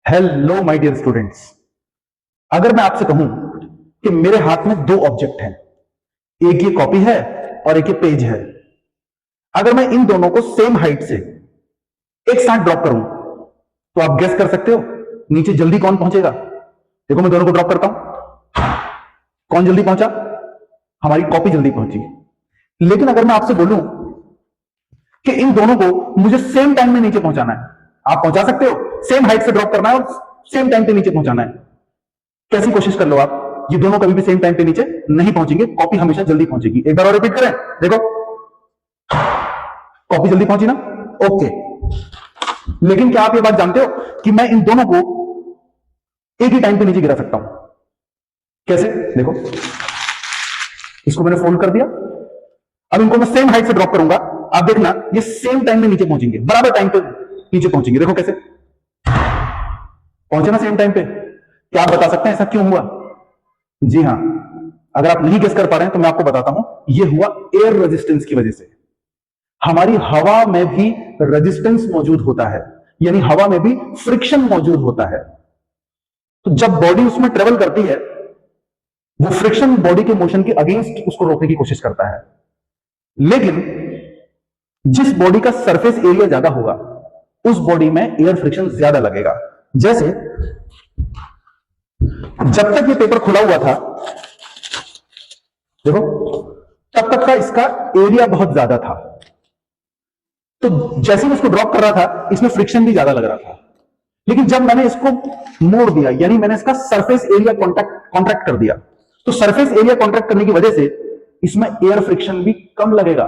Hello my dear students. अगर मैं आपसे कहूं कि मेरे हाथ में दो ऑब्जेक्ट हैं, एक ये कॉपी है और एक ये पेज है, अगर मैं इन दोनों को सेम हाइट से एक साथ ड्रॉप करूं तो आप गेस कर सकते हो नीचे जल्दी कौन पहुंचेगा। देखो मैं दोनों को ड्रॉप करता हूं, कौन जल्दी पहुंचा? हमारी कॉपी जल्दी पहुंची। लेकिन अगर मैं आपसे बोलूं कि इन दोनों को मुझे सेम टाइम में नीचे पहुंचाना है, आप पहुंचा सकते हो? सेम हाइट से ड्रॉप करना है और सेम टाइम पे नीचे पहुंचाना है। कैसी कोशिश कर लो आप, ये दोनों कभी भी सेम टाइम पे नीचे नहीं पहुंचेंगे, कॉपी हमेशा जल्दी पहुंचेगी। एक बार और रिपीट करें, देखो कॉपी जल्दी पहुंची ना, ओके। लेकिन क्या आप ये बात जानते हो कि मैं इन दोनों को एक ही टाइम पे नीचे गिरा सकता हूं? कैसे? देखो इसको मैंने फोल्ड कर दिया, अब इनको मैं सेम हाइट से ड्रॉप करूंगा, आप देखना ये सेम टाइम में नीचे पहुंचेंगे, बराबर टाइम पे नीचे पहुंचेंगे। देखो कैसे पहुंचे ना सेम टाइम पे। क्या आप बता सकते हैं ऐसा क्यों हुआ? जी हां, अगर आप नहीं गेस कर पा रहे हैं तो मैं आपको बताता हूं, यह हुआ एयर रेजिस्टेंस की वजह से। हमारी हवा में भी रेजिस्टेंस मौजूद होता है, यानी हवा में भी फ्रिक्शन मौजूद होता है। तो जब बॉडी उसमें ट्रेवल करती है, वो फ्रिक्शन बॉडी के मोशन के अगेंस्ट उसको रोकने की कोशिश करता है। लेकिन जिस बॉडी का सरफेस एरिया ज्यादा होगा उस बॉडी में एयर फ्रिक्शन ज्यादा लगेगा। जैसे जब तक ये पेपर खुला हुआ था, देखो तब तक का इसका एरिया बहुत ज्यादा था, तो जैसे मैं इसको ड्रॉप कर रहा था इसमें फ्रिक्शन भी ज्यादा लग रहा था। लेकिन जब मैंने इसको मोड़ दिया, यानी मैंने इसका सरफेस एरिया कॉन्ट्रैक्ट कर दिया, तो सरफेस एरिया कॉन्ट्रैक्ट करने की वजह से इसमें एयर फ्रिक्शन भी कम लगेगा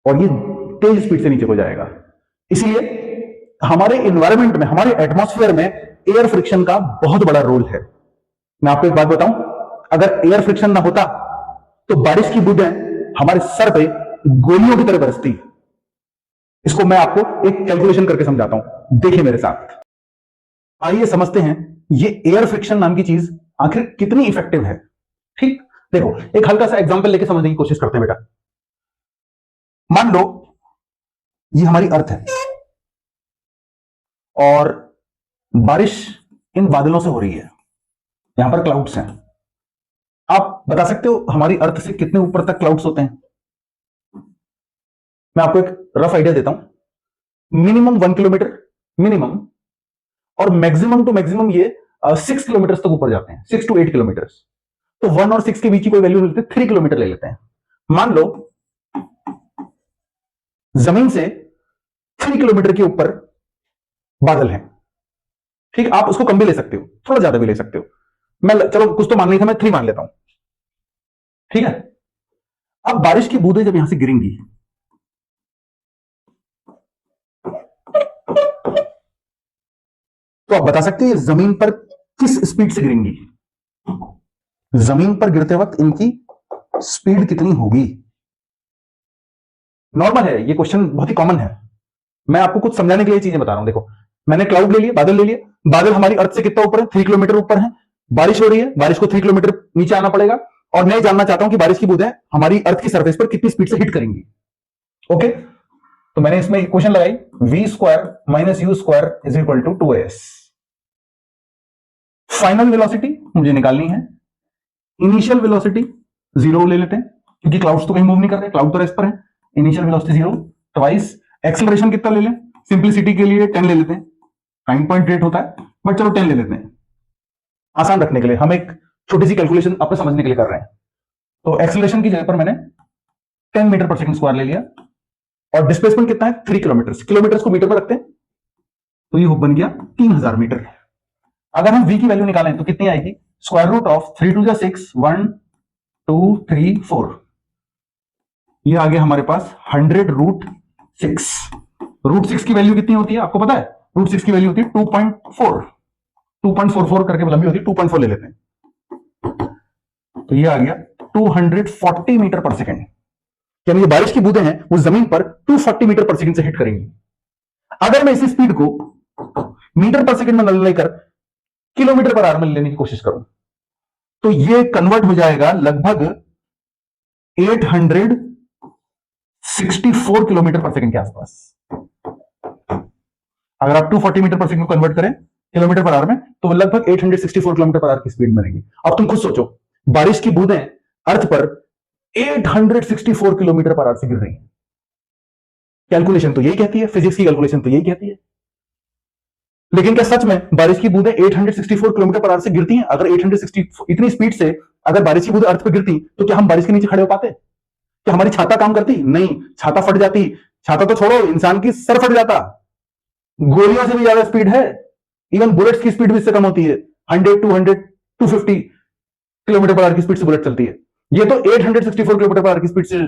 और ये तेज स्पीड से नीचे हो जाएगा। इसलिए हमारे इन्वायरमेंट में, हमारे एटमॉस्फेयर में एयर फ्रिक्शन का बहुत बड़ा रोल है। मैं आपको एक बात बताऊं, अगर एयर फ्रिक्शन ना होता तो बारिश की बूंदें हमारे सर पे गोलियों की तरह बरसती। इसको मैं आपको एक कैलकुलेशन करके समझाता हूं, देखिए मेरे साथ। आइए समझते हैं ये एयर फ्रिक्शन नाम की चीज आखिर कितनी इफेक्टिव है। ठीक, देखो एक हल्का सा एग्जांपल लेके समझने की कोशिश करते हैं बेटा। मान लो ये हमारी अर्थ है और बारिश इन बादलों से हो रही है, यहां पर क्लाउड्स हैं। आप बता सकते हो हमारी अर्थ से कितने ऊपर तक क्लाउड्स होते हैं? मैं आपको एक रफ आइडिया देता हूं, मिनिमम 1 किलोमीटर मिनिमम, और मैक्सिमम टू मैक्सिमम ये 6 किलोमीटर तक ऊपर जाते हैं, 6 to 8 किलोमीटर। तो 1 और 6 के बीच की कोई वैल्यू लेते हैं, 3 किलोमीटर ले लेते हैं। मान लो जमीन से 3 किलोमीटर के ऊपर बादल है, ठीक, आप उसको कम भी ले सकते हो, थोड़ा ज्यादा भी ले सकते हो। मैं चलो कुछ तो मान ली था, मैं 3 मान लेता हूं, ठीक है। अब बारिश की बूंदें जब यहां से गिरेंगी, तो आप बता सकते हैं जमीन पर किस स्पीड से गिरेंगी? जमीन पर गिरते वक्त इनकी स्पीड कितनी होगी? नॉर्मल है, ये क्वेश्चन बहुत ही कॉमन है। मैं आपको कुछ समझाने के लिए चीजें बता रहा हूं। देखो मैंने क्लाउड ले लिया, बादल ले लिया, बादल हमारी अर्थ से कितना ऊपर है? 3 किलोमीटर ऊपर है। बारिश हो रही है, बारिश को 3 किलोमीटर नीचे आना पड़ेगा, और मैं जानना चाहता हूं कि बारिश की बूंदें हमारी अर्थ की सरफेस पर कितनी स्पीड से हिट करेंगी। ओके, तो मैंने इसमें इक्वेशन लगाई, v² - u² = 2as। Final velocity मुझे निकालनी है, इनिशियल वेलोसिटी 0 ले लेते हैं क्योंकि क्लाउड्स तो कहीं मूव नहीं कर रहे, क्लाउड तो रेस्ट पर है। इनिशियल वेलोसिटी 0 ट्वाइस एक्सेलरेशन कितना ले लें? सिंपलिसिटी के लिए 10 ले लेते हैं, 9.8 होता है, बट चलो 10 ले लेते हैं आसान रखने के लिए। हम एक छोटी सी कैलकुलेशन आपको समझने के लिए कर रहे हैं। तो एक्सेलरेशन की जगह पर मैंने 10 मीटर पर सेकंड स्क्वायर ले लिया, और डिस्प्लेसमेंट कितना है? 3 किलोमीटर। किलोमीटर को मीटर में रखते हैं, तो ये बन गया 3000 मीटर। अगर हम v की वैल्यू निकालें तो कितनी आएगी? √3 2 6 1 2 3 4, ये आ गया हमारे पास 100√6। √6 की वैल्यू कितनी होती है आपको पता है? √6 की वैल्यू होती है 2.4, 2.44 करके लंबी होती है, 2.4 ले लेते हैं, तो ये आ गया 240 मीटर पर सेकेंड। यानी ये बारिश की बूंदें हैं वो जमीन पर 240 मीटर पर सेकेंड से हिट करेंगी। अगर मैं इसी स्पीड को मीटर पर सेकेंड में न लेकर किलोमीटर पर आवर में लेने की कोशिश करूं, तो ये कन्वर्ट हो जाएगा लगभग 864 किलोमीटर पर सेकेंड के आसपास। अगर आप 240 मीटर पर सेकंड को कन्वर्ट करें किलोमीटर पर आवर में, तो वो लगभग 864 किलोमीटर पर आवर की स्पीड में रहेगी। अब तुम खुद सोचो, बारिश की बूंदें अर्थ पर 864 किलोमीटर पर आवर से गिर रही हैं। कैलकुलेशन तो यही कहती है, फिजिक्स की कैलकुलेशन तो यही कहती है। लेकिन क्या सच में बारिश की बूंदें 864 किलोमीटर पर आवर से गिरती हैं? अगर 860 इतनी स्पीड से अगर बारिश की बूंदें अर्थ पर गिरती, तो क्या हम बारिश के नीचे खड़े हो पाते? क्या हमारी छाता काम करती? नहीं, छाता फट जाती। छाता तो छोड़ो, इंसान की सर फट जाता। गोलियों से भी ज्यादा स्पीड है। इवन बुलेट्स की स्पीड भी इससे कम होती है। 100, 200, 250 किलोमीटर पर आवर की स्पीड से बुलेट चलती है। ये तो 864 किलोमीटर पर आवर की स्पीड से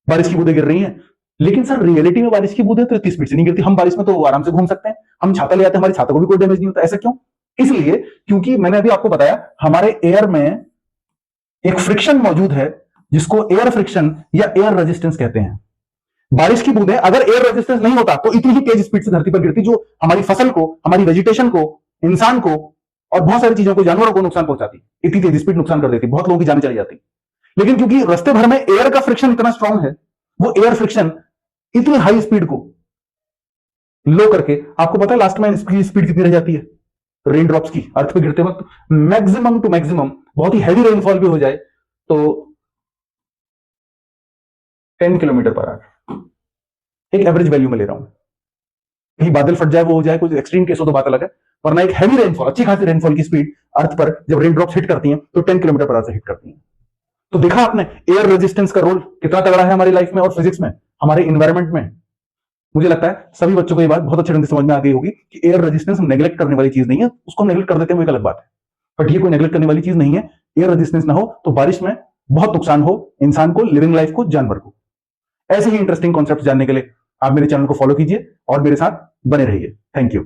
बारिश की बूंदें गिर रही हैं। लेकिन सर रियलिटी में बारिश की बूंदें तो इतनी स्पीड से नहीं गिरती। हम बारिश में तो आराम से घूम सकते हैं, हम छाता ले आते हैं, हमारी छाता को भी कोई डैमेज नहीं होता। ऐसा क्यों? इसलिए क्योंकि मैंने अभी आपको बताया, हमारे एयर में एक फ्रिक्शन मौजूद है जिसको एयर फ्रिक्शन या एयर रेजिस्टेंस कहते हैं। बारिश की बूंदें अगर एयर रेजिस्टेंस नहीं होता तो इतनी ही तेज स्पीड से धरती पर गिरती, जो हमारी फसल को, हमारी वेजिटेशन को, इंसान को और बहुत सारी चीजों को, जानवरों को नुकसान पहुंचाती। इतनी तेज स्पीड नुकसान कर देती, बहुत लोगों की जान चली जाती। लेकिन क्योंकि रास्ते भर में एयर का फ्रिक्शन इतना स्ट्रांग है, वो एयर फ्रिक्शन इतनी हाई स्पीड को लो करके, आपको पता है लास्ट में इसकी स्पीड कितनी रह जाती है रेन ड्रॉप्स की अर्थ पे गिरते वक्त? मैक्सिमम टू मैक्सिमम, बहुत ही हैवी रेनफॉल भी हो जाए तो 10 किलोमीटर पर आवर। एक एवरेज वैल्यू में ले रहा हूं, कहीं बादल फट जाए, वो हो जाए, कुछ एक्सट्रीम केस हो तो बात अलग है, वरना एक हैवी रेनफॉल, अच्छी खासी रेनफॉल की स्पीड अर्थ पर जब रेन ड्रॉप्स हिट करती हैं तो 10 किलोमीटर पर आवर से हिट करती हैं। तो देखा आपने एयर रेजिस्टेंस का रोल कितना तगड़ा है हमारी लाइफ में और फिजिक्स में, हमारे इन्वायरमेंट में। मुझे लगता है सभी बच्चों को ये बात बहुत अच्छे ढंग से समझ में आ गई होगी कि एयर रेजिस्टेंस नेग्लेक्ट करने वाली चीज नहीं है। उसको नेग्लेक्ट कर देते हैं वो एक अलग बात है, बट ये कोई नेग्लेक्ट करने वाली चीज नहीं है। एयर रेजिस्टेंस ना हो तो बारिश में बहुत नुकसान हो इंसान को, लिविंग लाइफ को, जानवर को। ऐसे ही इंटरेस्टिंग कॉन्सेप्ट जानने के लिए आप मेरे चैनल को फॉलो कीजिए और मेरे साथ बने रहिए। Thank you.